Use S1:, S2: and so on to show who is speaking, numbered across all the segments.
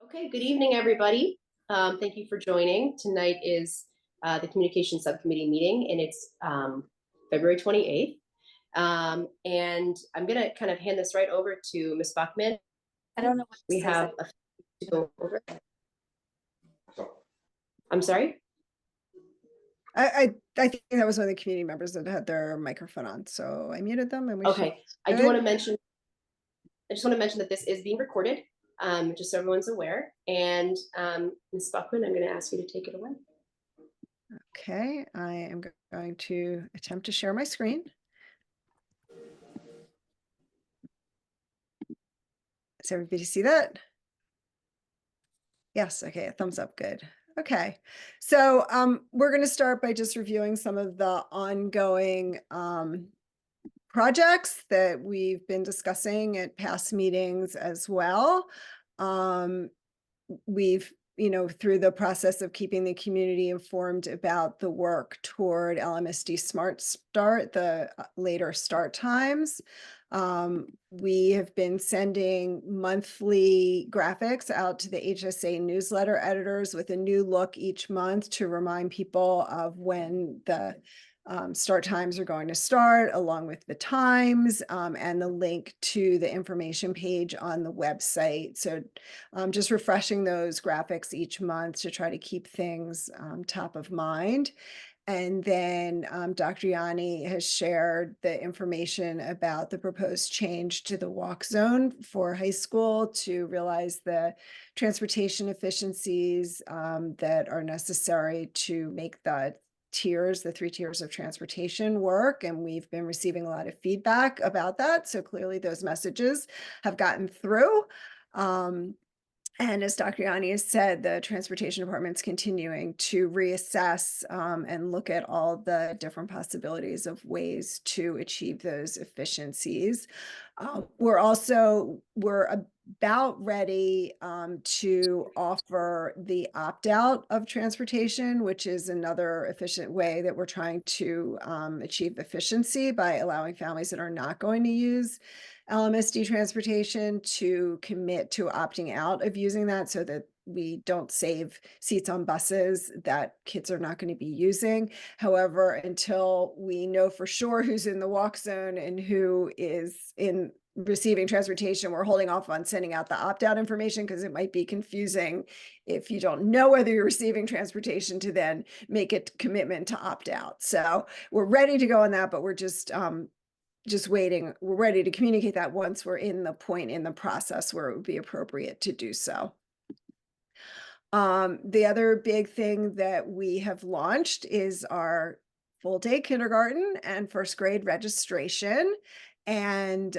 S1: Okay, good evening, everybody. Thank you for joining. Tonight is the Communication Subcommittee meeting, and it's February 28th. And I'm going to kind of hand this right over to Ms. Buckman.
S2: I don't know what
S1: We have a few to go over. I'm sorry?
S2: I think that was one of the community members that had their microphone on, so I muted them and we
S1: Okay, I just want to mention that this is being recorded, just so everyone's aware. And Ms. Buckman, I'm going to ask you to take it away.
S2: Okay, I am going to attempt to share my screen. Does everybody see that? Yes, okay, a thumbs up, good. Okay, so we're going to start by just reviewing some of the ongoing projects that we've been discussing at past meetings as well. We've, through the process of keeping the community informed about the work toward LMSD Smart Start, the later start times. We have been sending monthly graphics out to the HSA newsletter editors with a new look each month to remind people of when the start times are going to start, along with the times and the link to the information page on the website. So just refreshing those graphics each month to try to keep things top of mind. And then Dr. Yanni has shared the information about the proposed change to the walk zone for high school to realize the transportation efficiencies that are necessary to make the three tiers of transportation work. And we've been receiving a lot of feedback about that. So clearly those messages have gotten through. And as Dr. Yanni has said, the transportation department's continuing to reassess and look at all the different possibilities of ways to achieve those efficiencies. We're about ready to offer the opt-out of transportation, which is another efficient way that we're trying to achieve efficiency by allowing families that are not going to use LMSD transportation to commit to opting out of using that so that we don't save seats on buses that kids are not going to be using. However, until we know for sure who's in the walk zone and who is in receiving transportation, we're holding off on sending out the opt-out information because it might be confusing if you don't know whether you're receiving transportation to then make a commitment to opt out. So we're ready to go on that, but we're just waiting. We're ready to communicate that once we're in the point in the process where it would be appropriate to do so. The other big thing that we have launched is our full day kindergarten and first grade registration. And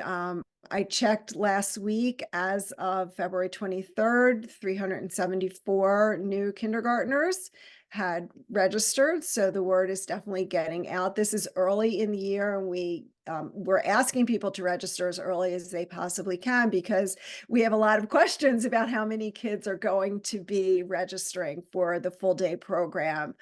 S2: I checked last week, as of February 23rd, 374 new kindergartners had registered. So the word is definitely getting out. This is early in the year, and we're asking people to register as early as they possibly can because we have a lot of questions about how many kids are going to be registering for the full day program.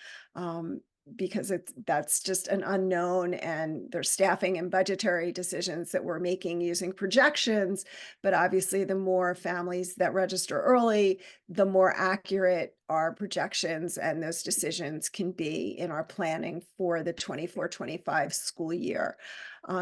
S2: Because that's just an unknown, and there's staffing and budgetary decisions that we're making using projections. But obviously, the more families that register early, the more accurate our projections and those decisions can be in our planning for the 24-25 school year.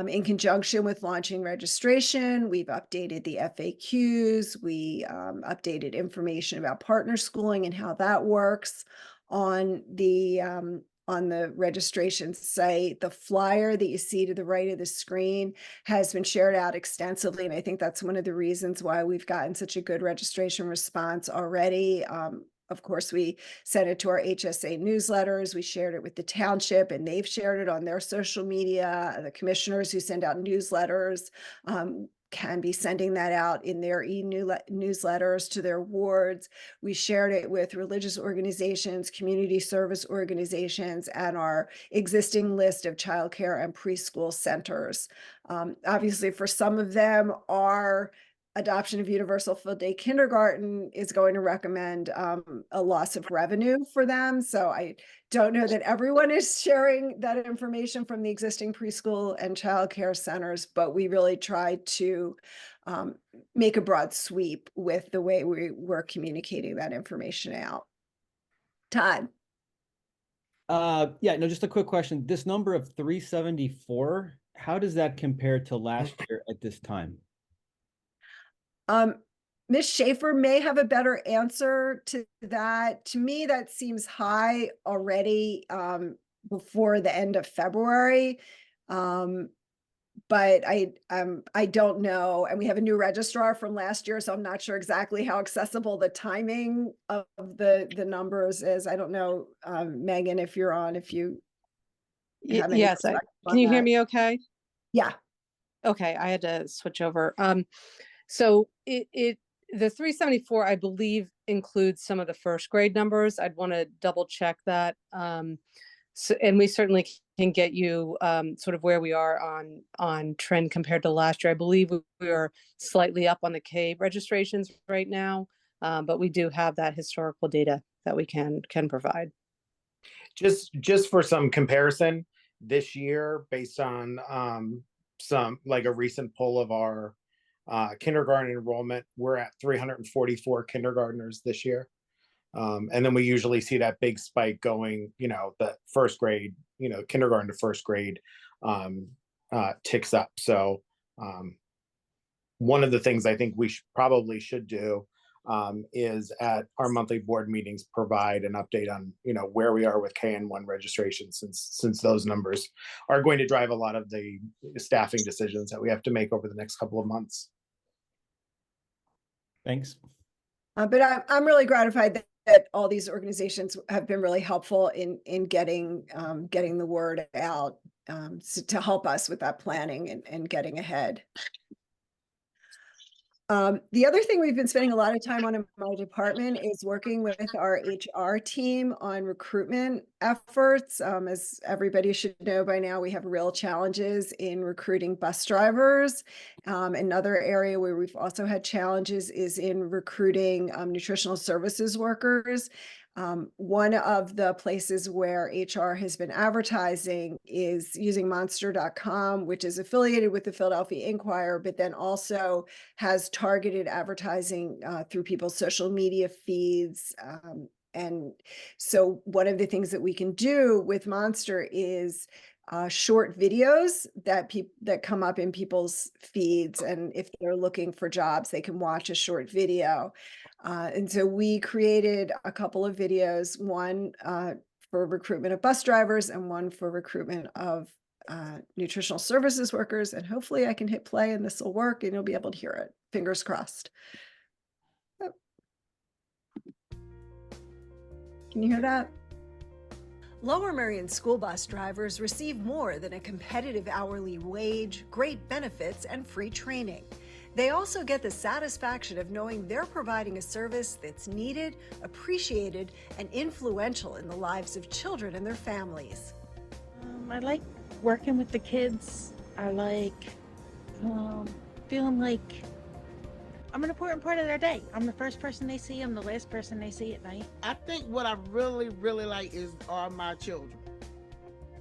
S2: In conjunction with launching registration, we've updated the FAQs. We updated information about partner schooling and how that works on the registration site. The flyer that you see to the right of the screen has been shared out extensively. And I think that's one of the reasons why we've gotten such a good registration response already. Of course, we sent it to our HSA newsletters. We shared it with the township, and they've shared it on their social media. The commissioners who send out newsletters can be sending that out in their newsletters to their wards. We shared it with religious organizations, community service organizations, and our existing list of childcare and preschool centers. Obviously, for some of them, our adoption of universal full day kindergarten is going to recommend a loss of revenue for them. So I don't know that everyone is sharing that information from the existing preschool and childcare centers, but we really try to make a broad sweep with the way we're communicating that information out. Todd.
S3: Yeah, no, just a quick question. This number of 374, how does that compare to last year at this time?
S2: Ms. Schaefer may have a better answer to that. To me, that seems high already before the end of February. But I don't know. And we have a new registrar from last year, so I'm not sure exactly how accessible the timing of the numbers is. I don't know, Megan, if you're on, if you have any
S4: Yes.
S2: perspective
S4: Can
S2: on
S4: you hear
S2: that.
S4: me okay?
S2: Yeah.
S4: Okay, I had to switch over. So the 374, I believe, includes some of the first grade numbers. I'd want to double check that. So, and we certainly can get you sort of where we are on trend compared to last year. I believe we are slightly up on the K registrations right now, but we do have that historical data that we can provide.
S5: Just for some comparison, this year, based on some like a recent poll of our kindergarten enrollment, we're at 344 kindergartners this year. And then we usually see that big spike going, the first grade, kindergarten to first grade ticks up. So one of the things I think we probably should do is at our monthly board meetings provide an update on where we are with KN1 registration, since those numbers are going to drive a lot of the staffing decisions that we have to make over the next couple of months.
S3: Thanks.
S2: But I'm really gratified that all these organizations have been really helpful in getting the word out to help us with that planning and getting ahead. The other thing we've been spending a lot of time on in my department is working with our HR team on recruitment efforts. As everybody should know by now, we have real challenges in recruiting bus drivers. Another area where we've also had challenges is in recruiting nutritional services workers. One of the places where HR has been advertising is using monster.com, which is affiliated with the Philadelphia Inquirer, but then also has targeted advertising through people's social media feeds. And so one of the things that we can do with Monster is short videos that come up in people's feeds. And if they're looking for jobs, they can watch a short video. And so we created a couple of videos, one for recruitment of bus drivers and one for recruitment of nutritional services workers. And hopefully I can hit play and this will work and you'll be able to hear it. Fingers crossed. Oh. Can you hear that? Lower Merion school bus drivers receive more than a competitive hourly wage, great benefits, and free training. They also get the satisfaction of knowing they're providing a service that's needed, appreciated, and influential in the lives of children and their families.
S6: I like working with the kids. I like feeling like I'm an important part of their day. I'm the first person they see. I'm the last person they see at night.
S7: I think what I really, really like are my children.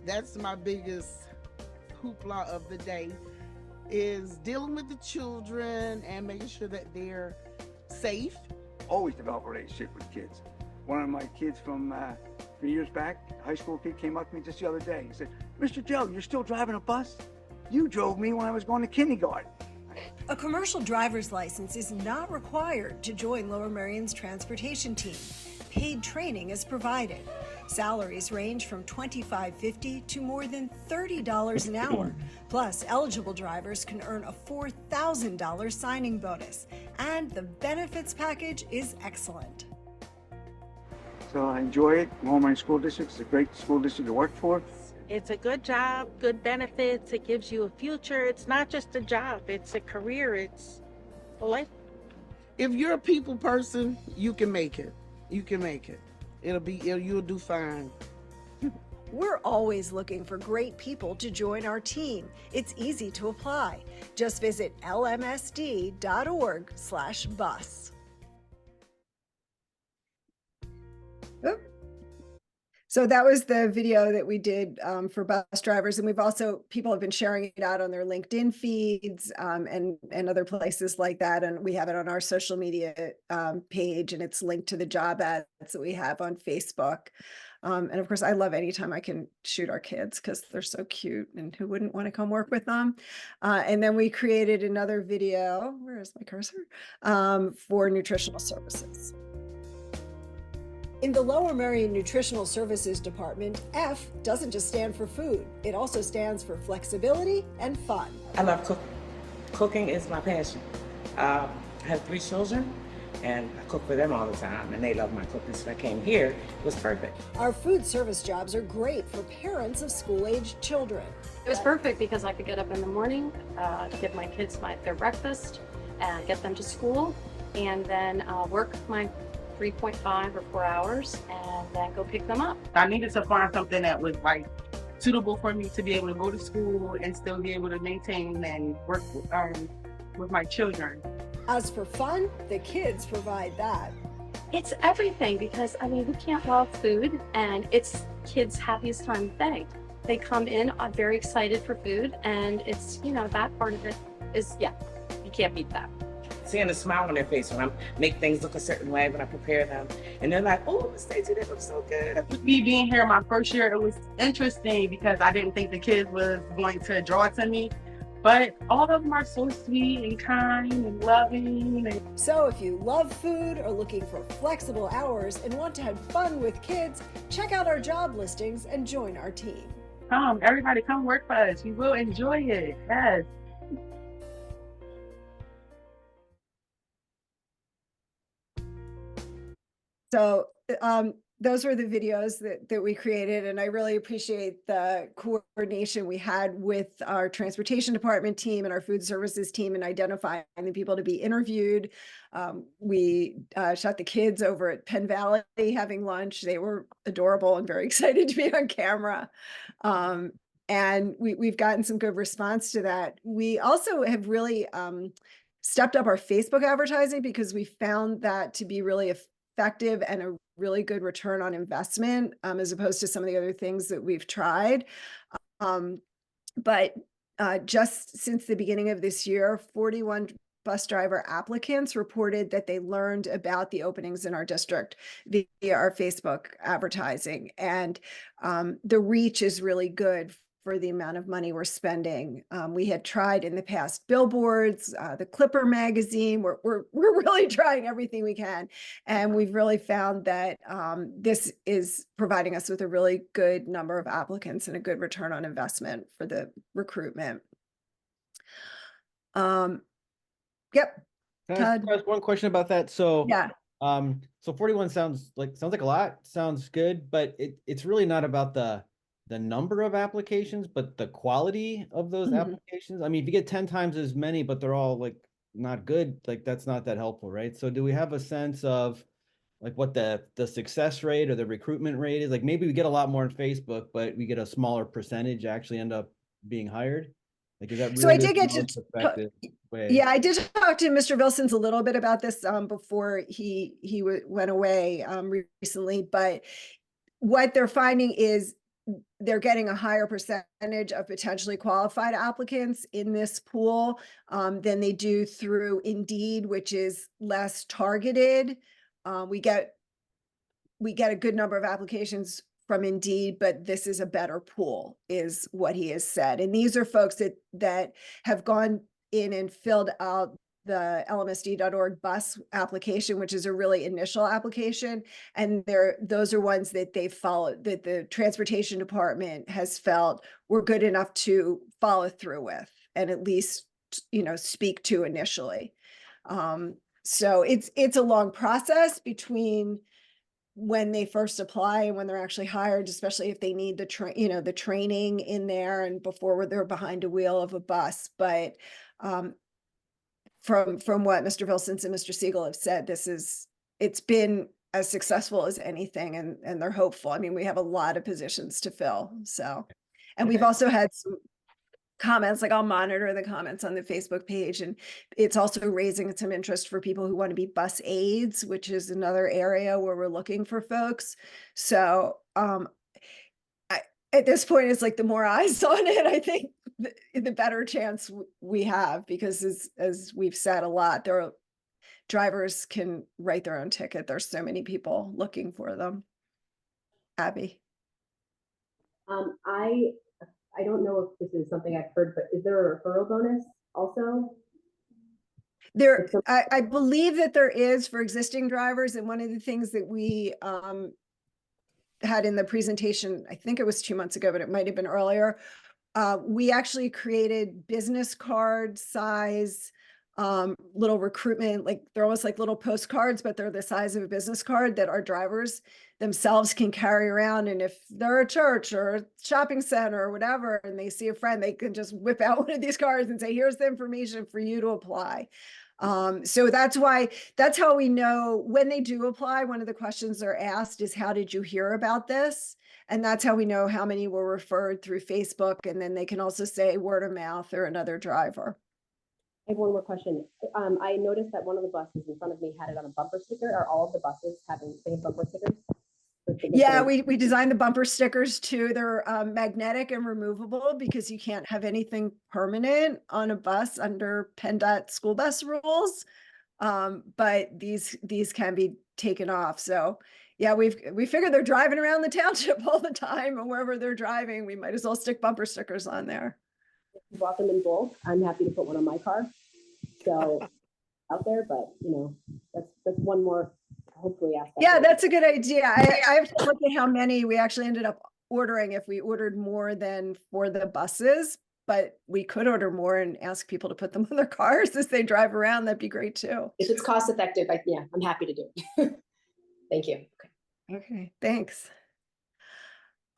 S7: That's my biggest hoopla of the day, is dealing with the children and making sure that they're safe.
S8: Always develop a relationship with kids. One of my kids from 3 years back, a high school kid, came up to me just the other day. He said, "Mr. Joe, you're still driving a bus? You drove me when I was going to kindergarten."
S2: A commercial driver's license is not required to join Lower Merion's transportation team. Paid training is provided. Salaries range from $25.50 to more than $30 an hour. Plus, eligible drivers can earn a $4,000 signing bonus. And the benefits package is excellent.
S8: So I enjoy it. Walmart School District is a great school district to work for.
S6: It's a good job, good benefits. It gives you a future. It's not just a job. It's a career. It's a life.
S7: If you're a people person, you can make it. You can make it. You'll do fine.
S2: We're always looking for great people to join our team. It's easy to apply. Just visit lmsd.org/bus. Oop. So that was the video that we did for bus drivers. And we've also, people have been sharing it out on their LinkedIn feeds and other places like that. And we have it on our social media page, and it's linked to the job ads that we have on Facebook. And of course, I love anytime I can shoot our kids because they're so cute, and who wouldn't want to come work with them? And then we created another video, where is my cursor, for nutritional services. In the Lower Merion Nutritional Services Department, F doesn't just stand for food. It also stands for flexibility and fun.
S9: I love cooking. Cooking is my passion. I have 3 children, and I cook for them all the time, and they love my cooking, so I came here. It was perfect.
S2: Our food service jobs are great for parents of school-aged children.
S10: It was perfect because I could get up in the morning, give my kids their breakfast, and get them to school, and then work my 3.5 or 4 hours, and then go pick them up.
S11: I needed to find something that was like suitable for me to be able to go to school and still be able to maintain and work with my children.
S2: As for fun, the kids provide that.
S10: It's everything, because I mean, who can't love food? And it's kids' happiest time of day. They come in very excited for food, and it's, you know, that part of it is, yeah, you can't beat that.
S9: Seeing a smile on their face when I make things look a certain way, when I prepare them. And they're like, oh, Miss Stacey, that looks so good.
S11: With me being here my first year, it was interesting because I didn't think the kids was going to draw to me. But all of them are so sweet and kind and loving.
S2: So if you love food, are looking for flexible hours, and want to have fun with kids, check out our job listings and join our team.
S11: Everybody come work for us. You will enjoy it. Yes.
S2: So those were the videos that we created, and I really appreciate the coordination we had with our transportation department team and our food services team in identifying the people to be interviewed. We shot the kids over at Penn Valley having lunch. They were adorable and very excited to be on camera. And we've gotten some good response to that. We also have really stepped up our Facebook advertising, because we found that to be really effective and a really good return on investment, as opposed to some of the other things that we've tried. But just since the beginning of this year, 41 bus driver applicants reported that they learned about the openings in our district via our Facebook advertising. And the reach is really good for the amount of money we're spending. We had tried in the past billboards, the Clipper magazine. We're really trying everything we can. And we've really found that this is providing us with a really good number of applicants and a good return on investment for the recruitment. Yep.
S3: Can I ask one question about that? So
S2: Yeah.
S3: So 41 sounds like a lot, sounds good, but it's really not about the number of applications, but the quality of those applications. I mean, if you get 10 times as many, but they're all like not good, like that's not that helpful, right? So do we have a sense of like what the success rate or the recruitment rate is? Like maybe we get a lot more on Facebook, but we get a smaller percentage actually end up being hired. Like, is that really
S2: So I did get
S3: the most
S2: to
S3: effective way?
S2: Yeah, I did talk to Mr. Wilson's a little bit about this before he went away recently, but what they're finding is they're getting a higher percentage of potentially qualified applicants in this pool than they do through Indeed, which is less targeted. We get a good number of applications from Indeed, but this is a better pool, is what he has said. And these are folks that have gone in and filled out the LMSD.org bus application, which is a really initial application. And those are ones that they followed, that the transportation department has felt were good enough to follow through with and at least, speak to initially. So it's a long process between when they first apply and when they're actually hired, especially if they need the training in there and before they're behind a wheel of a bus. But from what Mr. Vilsons and Mr. Siegel have said, it's been as successful as anything, and they're hopeful. I mean, we have a lot of positions to fill, so. And we've
S3: Okay.
S2: also had some comments, like I'll monitor the comments on the Facebook page, and it's also raising some interest for people who want to be bus aides, which is another area where we're looking for folks. So at this point, it's like the more eyes on it, I think the better chance we have, because as we've said a lot, there are drivers can write their own ticket. There's so many people looking for them. Abby.
S1: I don't know if this is something I've heard, but is there a referral bonus also?
S2: I believe that there is for existing drivers, and one of the things that we had in the presentation, I think it was 2 months ago, but it might have been earlier, we actually created business card size little recruitment, like they're almost like little postcards, but they're the size of a business card that our drivers themselves can carry around. And if they're a church or a shopping center or whatever, and they see a friend, they can just whip out one of these cards and say, here's the information for you to apply. So that's how we know when they do apply. One of the questions they're asked is, how did you hear about this? And that's how we know how many were referred through Facebook. And then they can also say word of mouth or another driver.
S1: I have one more question. I noticed that one of the buses in front of me had it on a bumper sticker. Are all of the buses having the same bumper stickers?
S2: Yeah, we designed the bumper stickers too. They're magnetic and removable, because you can't have anything permanent on a bus under PennDOT school bus rules. But these can be taken off. So yeah, we figured they're driving around the township all the time, and wherever they're driving, we might as well stick bumper stickers on there.
S1: If you bought them in bulk, I'm happy to put one on my car. So out there, but that's one more, hopefully aspect.
S2: Yeah, that's a good idea. I have to look at how many we actually ended up ordering, if we ordered more than for the buses, but we could order more and ask people to put them on their cars as they drive around. That'd be great too.
S1: If it's cost effective, I'm happy to do it. Thank you.
S2: Okay, thanks.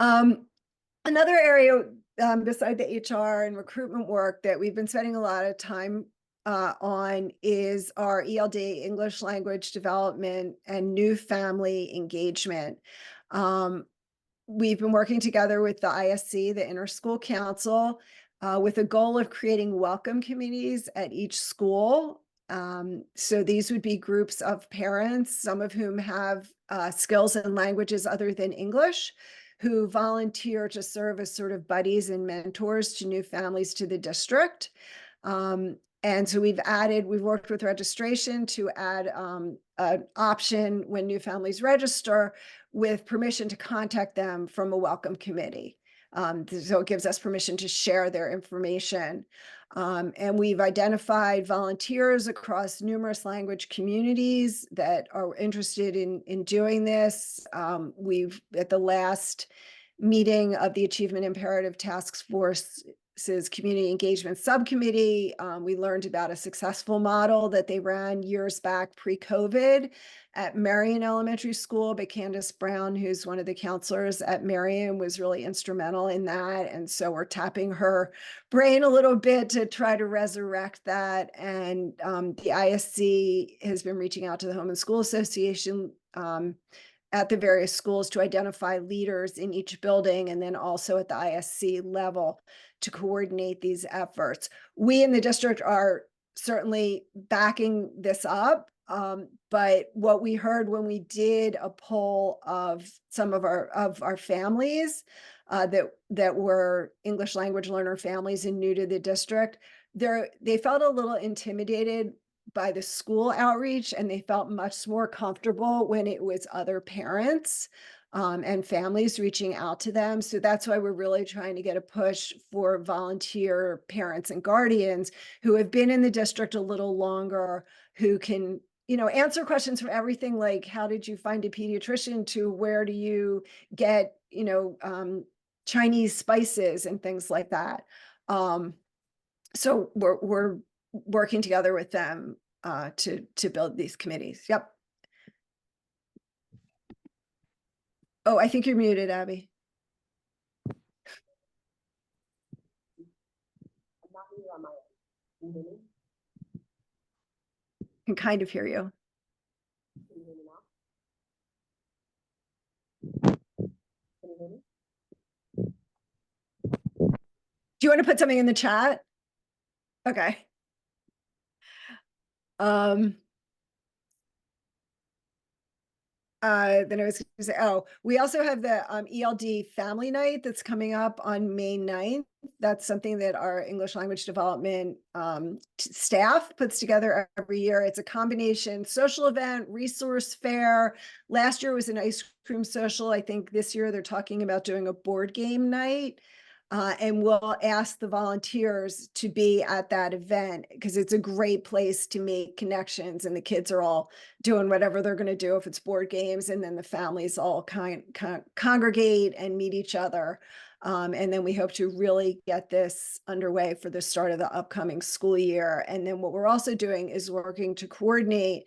S2: Another area beside the HR and recruitment work that we've been spending a lot of time on is our ELD, English language development, and new family engagement. We've been working together with the ISC, the Inter-School Council, with a goal of creating welcome committees at each school. So these would be groups of parents, some of whom have skills in languages other than English, who volunteer to serve as sort of buddies and mentors to new families to the district. And so we've worked with registration to add an option when new families register with permission to contact them from a welcome committee. So it gives us permission to share their information. And we've identified volunteers across numerous language communities that are interested in doing this. At the last meeting of the Achievement Imperative Task Force's Community Engagement Subcommittee, we learned about a successful model that they ran years back pre-COVID at Marion Elementary School, but Candace Brown, who's one of the counselors at Marion, was really instrumental in that. And so we're tapping her brain a little bit to try to resurrect that. And the ISC has been reaching out to the Home and School Association at the various schools to identify leaders in each building, and then also at the ISC level to coordinate these efforts. We in the district are certainly backing this up. But what we heard when we did a poll of some of our families that were English language learner families and new to the district, they felt a little intimidated by the school outreach, and they felt much more comfortable when it was other parents and families reaching out to them. So that's why we're really trying to get a push for volunteer parents and guardians who have been in the district a little longer, who can answer questions from everything like, how did you find a pediatrician, to where do you get, Chinese spices and things like that. So we're working together with them to build these committees. Yep. Oh, I think you're muted, Abby.
S1: I'm not here on my end. Can you hear me?
S2: Can kind of hear you.
S1: Can you hear me now?
S2: Do you want to put something in the chat? Okay. Then I was going to say, oh, we also have the ELD Family Night that's coming up on May 9th. That's something that our English language development staff puts together every year. It's a combination social event, resource fair. Last year was an ice cream social. I think this year they're talking about doing a board game night. And we'll ask the volunteers to be at that event because it's a great place to make connections, and the kids are all doing whatever they're going to do if it's board games, and then the families all congregate and meet each other. And then we hope to really get this underway for the start of the upcoming school year. And then what we're also doing is working to coordinate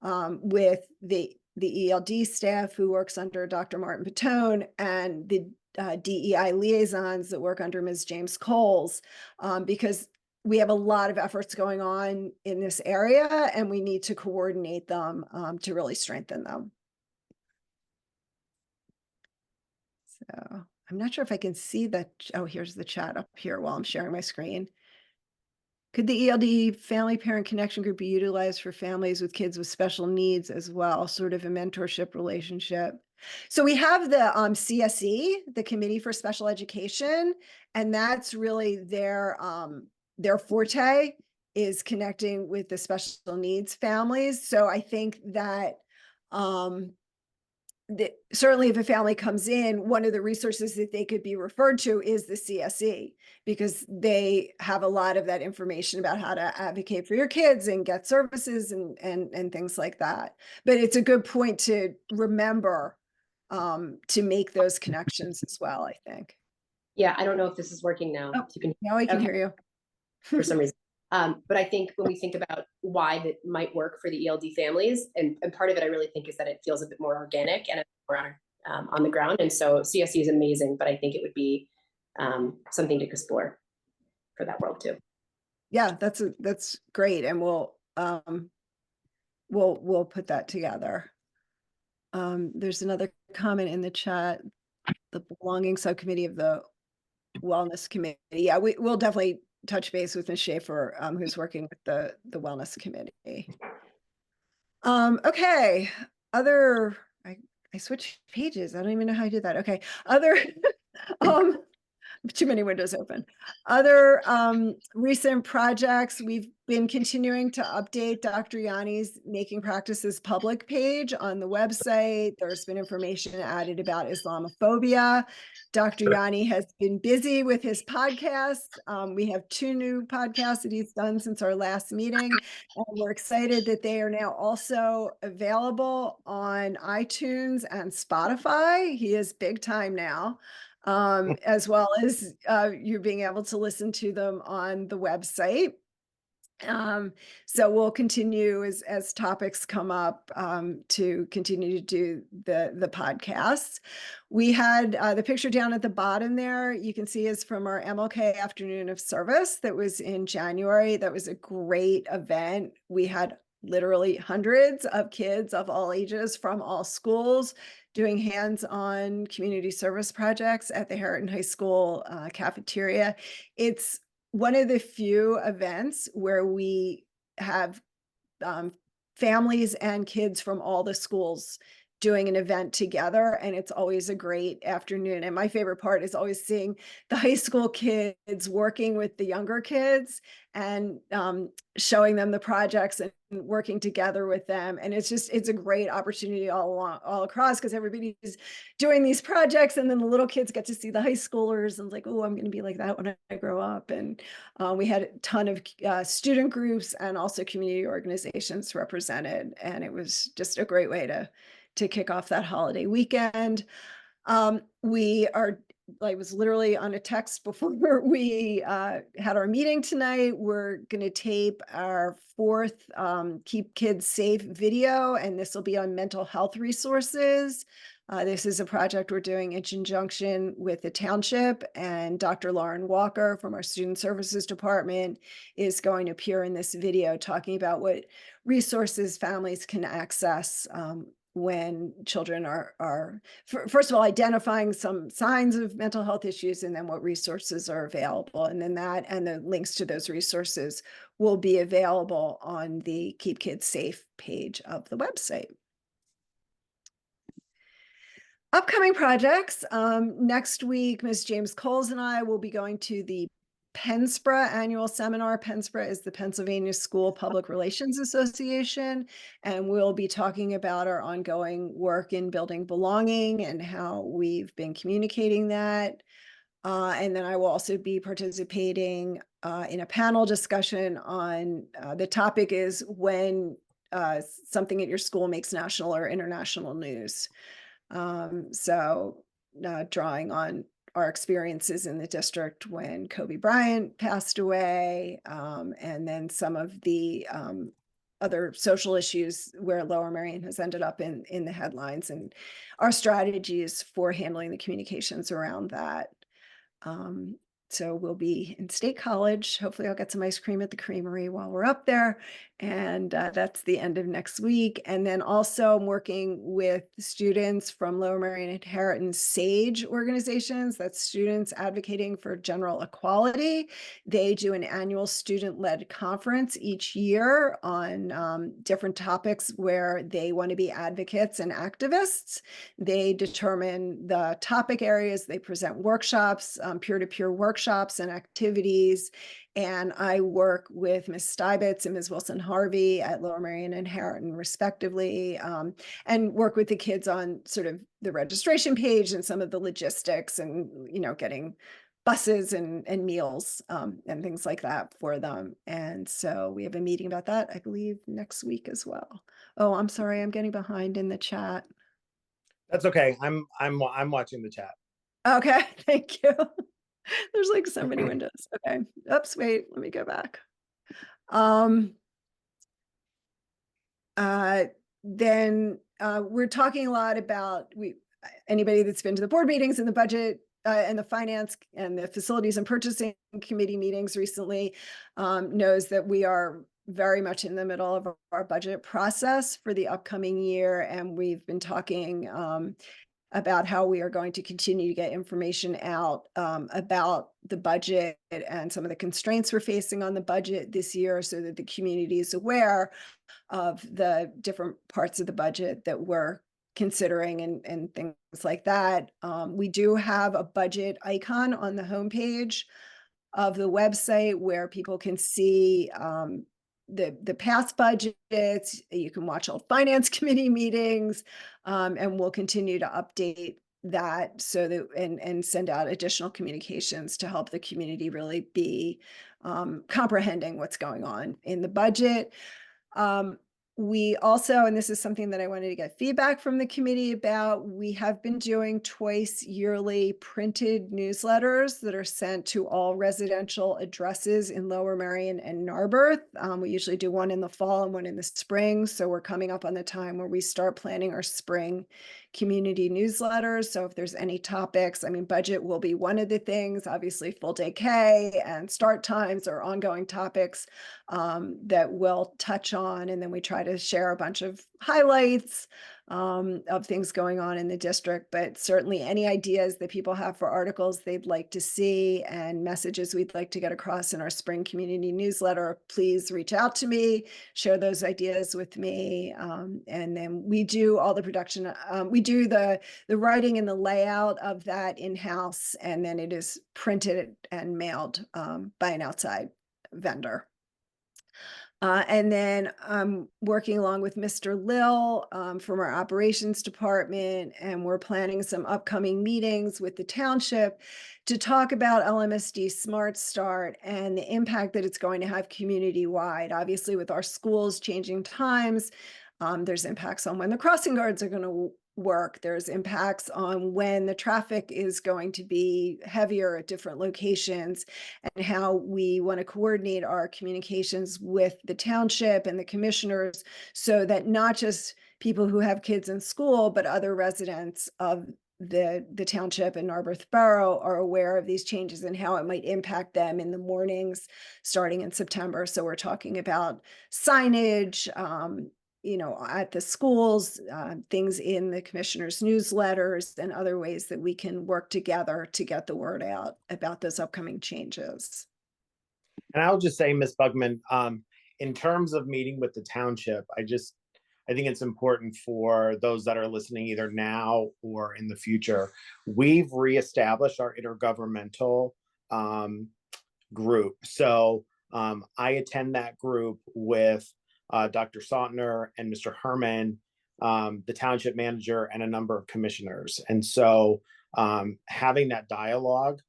S2: with the ELD staff who works under Dr. Martin Patone and the DEI liaisons that work under Ms. James Coles, because we have a lot of efforts going on in this area and we need to coordinate them to really strengthen them. So I'm not sure if I can see that. Oh, here's the chat up here while I'm sharing my screen. Could the ELD Family Parent Connection Group be utilized for families with kids with special needs as well, sort of a mentorship relationship? So we have the CSE, the Committee for Special Education, and that's really their forte is connecting with the special needs families. So I think that certainly if a family comes in, one of the resources that they could be referred to is the CSE, because they have a lot of that information about how to advocate for your kids and get services and things like that. But it's a good point to remember to make those connections as well, I think.
S1: Yeah, I don't know if this is working now.
S2: Oh,
S1: You can,
S2: now I can hear you.
S1: for some reason. But I think when we think about why that might work for the ELD families, and part of it I really think is that it feels a bit more organic and more on the ground. And so CSE is amazing, but I think it would be something to explore for that world too.
S2: Yeah, that's great. And we'll put that together. There's another comment in the chat, the belonging subcommittee of the wellness committee. Yeah, we'll definitely touch base with Ms. Schaefer, who's working with the wellness committee. Okay, I switched pages. I don't even know how I did that. Okay, other too many windows open. Other recent projects, we've been continuing to update Dr. Yanni's Making Practices public page on the website. There's been information added about Islamophobia. Dr. Yanni has been busy with his podcasts. We have 2 new podcasts that he's done since our last meeting, and we're excited that they are now also available on iTunes and Spotify. He is big time now. As well as you being able to listen to them on the website. So we'll continue as topics come up to continue to do the podcasts. We had the picture down at the bottom there, you can see is from our MLK Afternoon of Service that was in January. That was a great event. We had literally hundreds of kids of all ages from all schools doing hands-on community service projects at the Harriton High School cafeteria. It's one of the few events where we have families and kids from all the schools doing an event together, and it's always a great afternoon. And my favorite part is always seeing the high school kids working with the younger kids and showing them the projects and working together with them. And it's a great opportunity all across, because everybody's doing these projects, and then the little kids get to see the high schoolers and like, oh, I'm going to be like that when I grow up. And we had a ton of student groups and also community organizations represented, and it was just a great way to kick off that holiday weekend. I was literally on a text before we had our meeting tonight. We're going to tape our 4th Keep Kids Safe video, and this will be on mental health resources. This is a project we're doing in conjunction with the township, and Dr. Lauren Walker from our Student Services Department is going to appear in this video talking about what resources families can access when children are first of all, identifying some signs of mental health issues, and then what resources are available. And then that and the links to those resources will be available on the Keep Kids Safe page of the website. Upcoming projects. Next week, Ms. James Coles and I will be going to the PennSPRA annual seminar. PennSPRA is the Pennsylvania School Public Relations Association, and we'll be talking about our ongoing work in building belonging and how we've been communicating that. And then I will also be participating in a panel discussion on the topic is when something at your school makes national or international news. So drawing on our experiences in the district when Kobe Bryant passed away, and then some of the other social issues where Lower Merion has ended up in the headlines, and our strategies for handling the communications around that. So we'll be in State College. Hopefully I'll get some ice cream at the creamery while we're up there. And that's the end of next week. And then also I'm working with students from Lower Merion Inheritance SAGE organizations. That's Students Advocating for General Equality. They do an annual student-led conference each year on different topics where they want to be advocates and activists. They determine the topic areas, they present workshops, peer-to-peer workshops and activities. And I work with Ms. Stibitz and Ms. Wilson-Harvey at Lower Merion and Harriton, respectively, and work with the kids on sort of the registration page and some of the logistics and, getting buses and meals and things like that for them. And so we have a meeting about that, I believe, next week as well. Oh, I'm sorry, I'm getting behind in the chat.
S5: That's okay. I'm watching the chat.
S2: Okay, thank you. There's like so many windows. Okay. Oops, wait, let me go back. Then we're talking a lot about anybody that's been to the board meetings and the budget and the finance and the facilities and purchasing committee meetings recently knows that we are very much in the middle of our budget process for the upcoming year. And we've been talking about how we are going to continue to get information out about the budget and some of the constraints we're facing on the budget this year so that the community is aware of the different parts of the budget that we're considering and things like that. We do have a budget icon on the homepage of the website where people can see the past budgets. You can watch all finance committee meetings, and we'll continue to update that so that and send out additional communications to help the community really be comprehending what's going on in the budget. We also, and this is something that I wanted to get feedback from the committee about, we have been doing twice yearly printed newsletters that are sent to all residential addresses in Lower Merion and Narberth. We usually do one in the fall and one in the spring. So we're coming up on the time where we start planning our spring community newsletters. So if there's any topics, budget will be one of the things, obviously full day K and start times are ongoing topics that we'll touch on. And then we try to share a bunch of highlights of things going on in the district, but certainly any ideas that people have for articles they'd like to see and messages we'd like to get across in our spring community newsletter, please reach out to me, share those ideas with me. And then we do all the production. We do the writing and the layout of that in-house, and then it is printed and mailed by an outside vendor. And then I'm working along with Mr. Lil from our operations department, and we're planning some upcoming meetings with the township to talk about LMSD Smart Start and the impact that it's going to have community-wide. Obviously, with our schools changing times, there's impacts on when the crossing guards are going to work. There's impacts on when the traffic is going to be heavier at different locations, and how we want to coordinate our communications with the township and the commissioners so that not just people who have kids in school, but other residents of the township and Narberth Borough are aware of these changes and how it might impact them in the mornings starting in September. So we're talking about signage, at the schools, things in the commissioner's newsletters, and other ways that we can work together to get the word out about those upcoming changes.
S5: And I'll just say, Ms. Bugman, in terms of meeting with the township, I think it's important for those that are listening either now or in the future. We've reestablished our intergovernmental group. So I attend that group with Dr. Sautner and Mr. Herman, the township manager, and a number of commissioners. And so having that dialogue,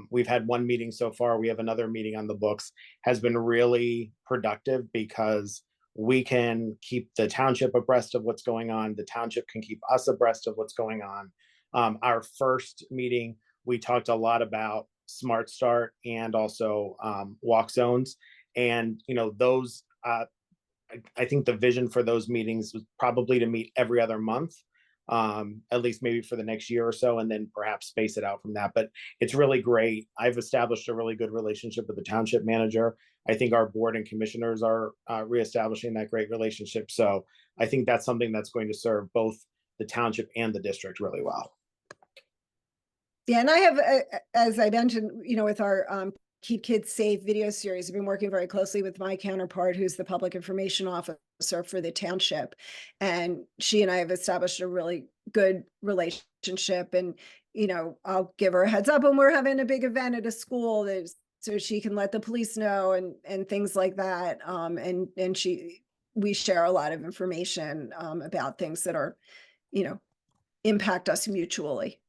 S5: we've had one meeting so far, we have another meeting on the books, has been really productive because we can keep the township abreast of what's going on. The township can keep us abreast of what's going on. Our first meeting, we talked a lot about Smart Start and also walk zones. And, those, I think the vision for those meetings was probably to meet every other month, at least maybe for the next year or so, and then perhaps space it out from that. But it's really great. I've established a really good relationship with the township manager. I think our board and commissioners are reestablishing that great relationship. So I think that's something that's going to serve both the township and the district really well.
S2: Yeah, and I have, as I mentioned, with our Keep Kids Safe video series, I've been working very closely with my counterpart, who's the public information officer for the township. And she and I have established a really good relationship. And, I'll give her a heads up when we're having a big event at a school, so she can let the police know and things like that. And we share a lot of information about things that are, impact us mutually.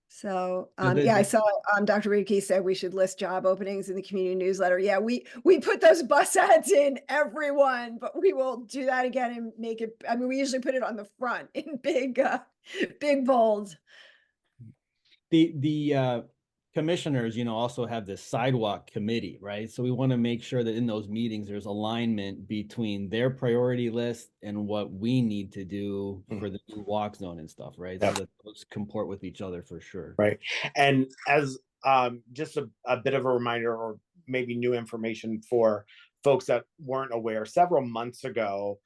S2: So, I saw Dr. Riedke said we should list job openings in the community newsletter. Yeah, we put those bus ads in, everyone, but we will do that again and make it, we usually put it on the front in big bold.
S3: The commissioners, also have this sidewalk committee, right? So we want to make sure that in those meetings, there's alignment between their priority list and what we need to do for the new walk zone and stuff, right?
S5: Yep.
S3: So that those comport with each other for sure.
S5: Right. And as just a bit of a reminder, or maybe new information for folks that weren't aware, several months ago,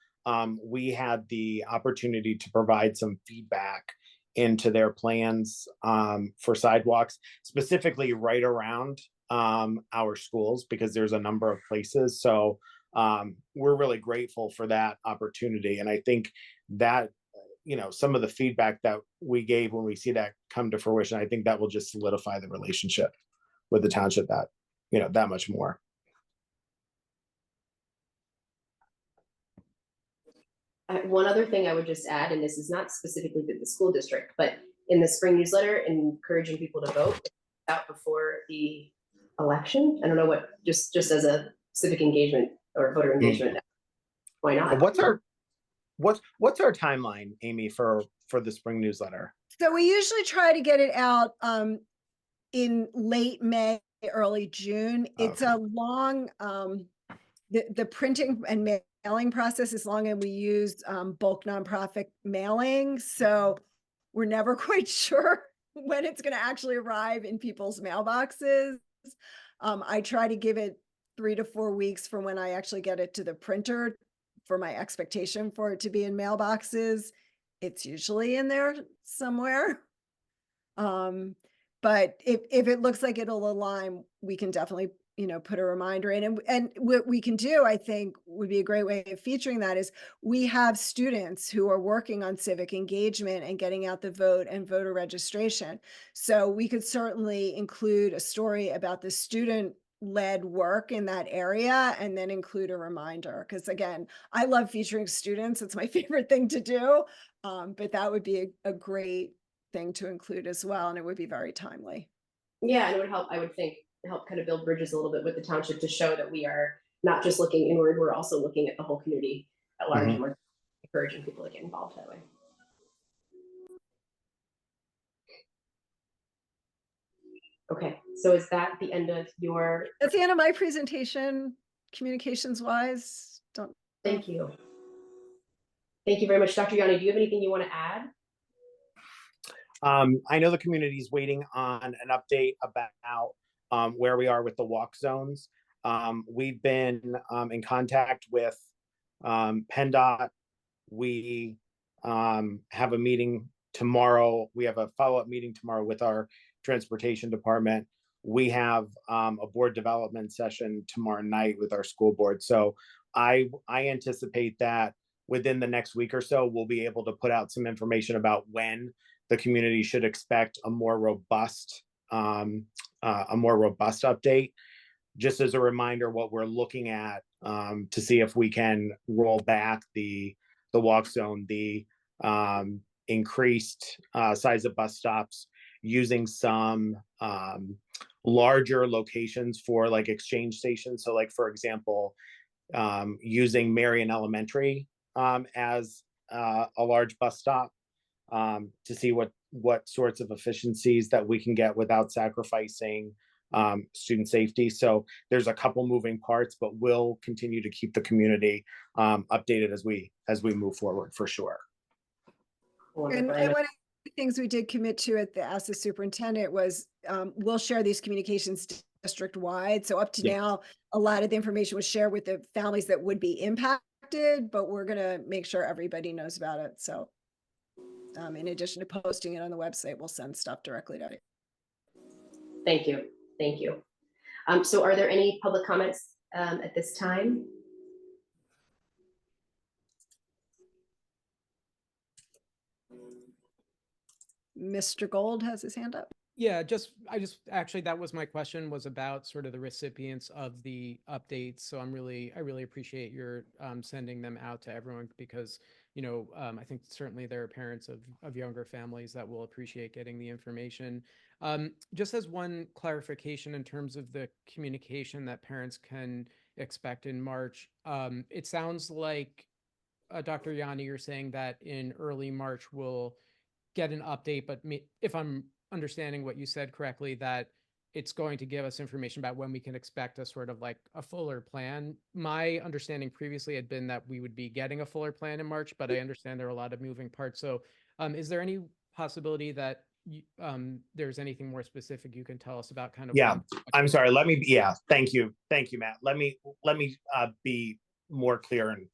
S5: we had the opportunity to provide some feedback into their plans for sidewalks, specifically right around our schools, because there's a number of places. So we're really grateful for that opportunity. And I think that, some of the feedback that we gave, when we see that come to fruition, I think that will just solidify the relationship with the township that much more.
S1: One other thing I would just add, and this is not specifically to the school district, but in the spring newsletter, encouraging people to vote out before the election. I don't know what, just as a civic engagement or voter engagement. Why not?
S5: What's our timeline, Amy, for the spring newsletter?
S2: So we usually try to get it out in late May, early June. It's a long, the printing and mailing process is long, and we use bulk nonprofit mailing. So we're never quite sure when it's going to actually arrive in people's mailboxes. I try to give it 3 to 4 weeks from when I actually get it to the printer for my expectation for it to be in mailboxes. It's usually in there somewhere. But if it looks like it'll align, we can definitely, put a reminder in. And what we can do, I think, would be a great way of featuring that is we have students who are working on civic engagement and getting out the vote and voter registration. So we could certainly include a story about the student-led work in that area, and then include a reminder. Because again, I love featuring students. It's my favorite thing to do. But that would be a great thing to include as well. And it would be very timely.
S1: Yeah, and it would help, I would think, help kind of build bridges a little bit with the township to show that we are not just looking inward, we're also looking at the whole community at large, and we're encouraging people to get involved that way. Okay, so is that the end of your?
S2: That's the end of my presentation, communications wise.
S1: Thank you. Thank you very much. Dr. Yanni, do you have anything you want to add?
S5: I know the community is waiting on an update about where we are with the walk zones. We've been in contact with PennDOT, we have a meeting tomorrow. We have a follow-up meeting tomorrow with our transportation department. We have a board development session tomorrow night with our school board. So I anticipate that within the next week or so, we'll be able to put out some information about when the community should expect a more robust update. Just as a reminder, what we're looking at to see if we can roll back the walk zone, the increased size of bus stops, using some larger locations for like exchange stations. So like, for example, using Marion Elementary as a large bus stop to see what sorts of efficiencies that we can get without sacrificing student safety. So there's a couple moving parts, but we'll continue to keep the community updated as we move forward, for sure.
S2: And one of the things we did commit to ask the superintendent was we'll share these communications district wide. So up to now, a lot of the information was shared with the families that would be impacted, but we're going to make sure everybody knows about it. So in addition to posting it on the website, we'll send stuff directly to it.
S1: Thank you. Thank you. So are there any public comments at this time?
S2: Mr. Gold has his hand up.
S12: Yeah, actually, that was my question, was about sort of the recipients of the updates. So I really appreciate your sending them out to everyone, because, I think certainly there are parents of younger families that will appreciate getting the information. Just as one clarification in terms of the communication that parents can expect in March, it sounds like, Dr. Yanni, you're saying that in early March we'll get an update, but if I'm understanding what you said correctly, that it's going to give us information about when we can expect a sort of like a fuller plan. My understanding previously had been that we would be getting a fuller plan in March, but I understand there are a lot of moving parts. So is there any possibility that there's anything more specific you can tell us about kind of?
S5: Yeah, I'm sorry. Thank you, Matt. Let me be more clear and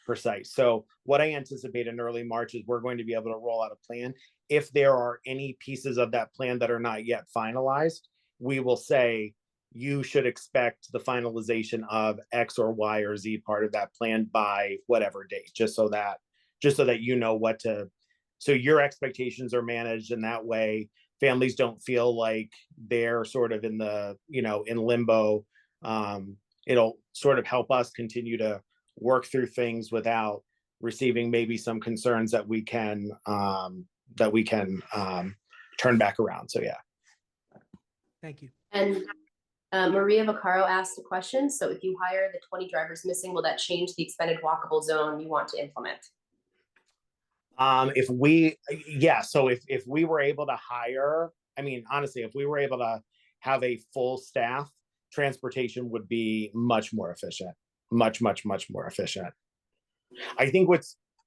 S5: precise. So what I anticipate in early March is we're going to be able to roll out a plan. If there are any pieces of that plan that are not yet finalized, we will say you should expect the finalization of X or Y or Z part of that plan by whatever date, just so that you know so your expectations are managed, and that way families don't feel like they're sort of in limbo. It'll sort of help us continue to work through things without receiving maybe some concerns that we can turn back around. So yeah.
S12: Thank you.
S1: And Maria Vaccaro asked a question. So if you hire the 20 drivers missing, will that change the expanded walkable zone you want to implement?
S5: So if we were able to hire, honestly, if we were able to have a full staff, transportation would be much more efficient, much more efficient. I think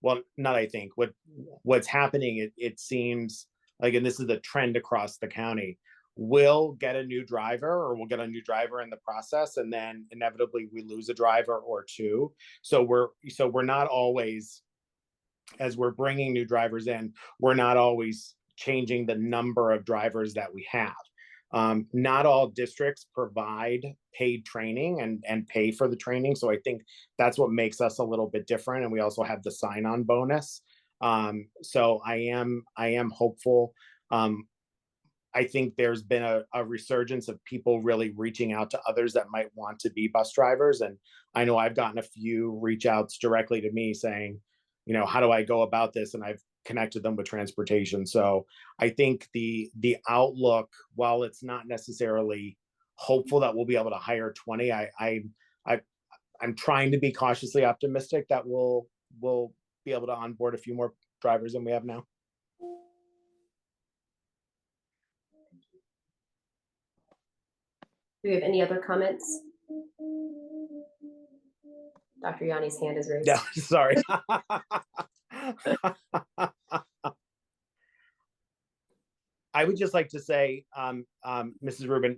S5: what's happening, it seems like, and this is a trend across the county, we'll get a new driver, or we'll get a new driver in the process, and then inevitably we lose a driver or two. So we're not always, as we're bringing new drivers in, we're not always changing the number of drivers that we have. Not all districts provide paid training and pay for the training. So I think that's what makes us a little bit different. And we also have the sign-on bonus. So I am hopeful. I think there's been a resurgence of people really reaching out to others that might want to be bus drivers. And I know I've gotten a few reach outs directly to me saying, how do I go about this? And I've connected them with transportation. So I think the outlook, while it's not necessarily hopeful that we'll be able to hire 20, I'm trying to be cautiously optimistic that we'll be able to onboard a few more drivers than we have now.
S1: Do we have any other comments? Dr. Yanni's hand is raised.
S5: No, sorry. I would just like to say, Mrs. Rubin,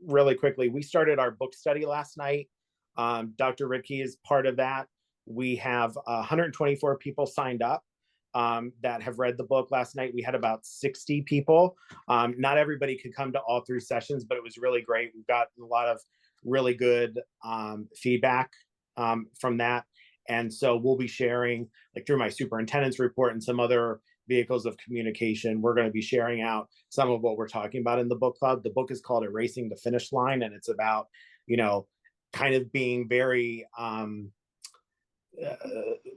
S5: really quickly, we started our book study last night. Dr. Ritke is part of that. We have 124 people signed up that have read the book. Last night we had about 60 people. Not everybody could come to all 3 sessions, but it was really great. We've got a lot of really good feedback from that. And so we'll be sharing, like through my superintendent's report and some other vehicles of communication, we're going to be sharing out some of what we're talking about in the book club. The book is called Erasing the Finish Line, and it's about, you know, kind of being very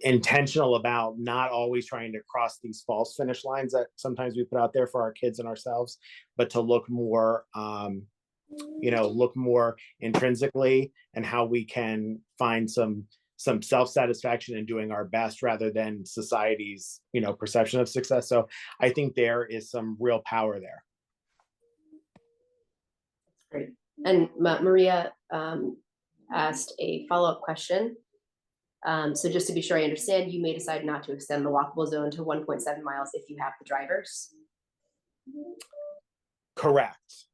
S5: intentional about not always trying to cross these false finish lines that sometimes we put out there for our kids and ourselves, but to look more, look more intrinsically, and how we can find some self-satisfaction in doing our best rather than society's, perception of success. So I think there is some real power there.
S1: Great. And Maria asked a follow-up question. So just to be sure I understand, you may decide not to extend the walkable zone to 1.7 miles if you have the drivers.
S5: Correct.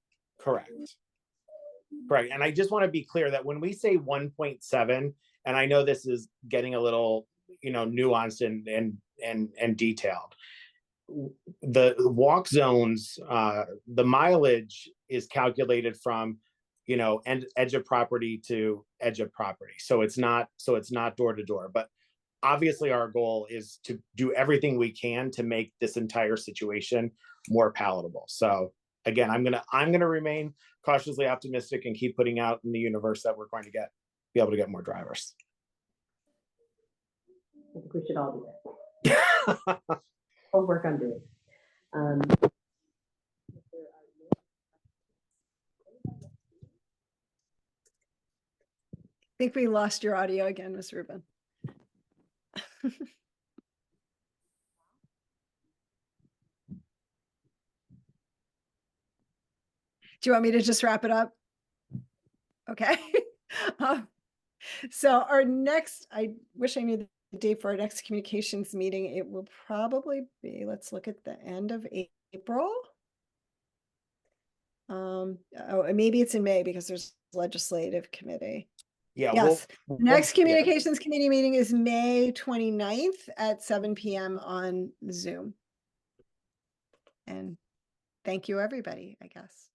S5: And I just want to be clear that when we say 1.7, and I know this is getting a little, nuanced and detailed. The walk zones, the mileage is calculated from, edge of property to edge of property. So it's not door to door, but obviously our goal is to do everything we can to make this entire situation more palatable. So again, I'm gonna remain cautiously optimistic and keep putting out in the universe that we're going to be able to get more drivers.
S1: I think we should all do that. We'll work on doing.
S2: I think we lost your audio again, Ms. Rubin. Do you want me to just wrap it up? Okay. So our next, I wish I knew the date for our next communications meeting. It will probably be, let's look at the end of April. Maybe it's in May because there's legislative committee.
S5: Yeah.
S2: Yes. Next communications committee meeting is May 29th at 7 p.m. on Zoom. And thank you, everybody, I guess.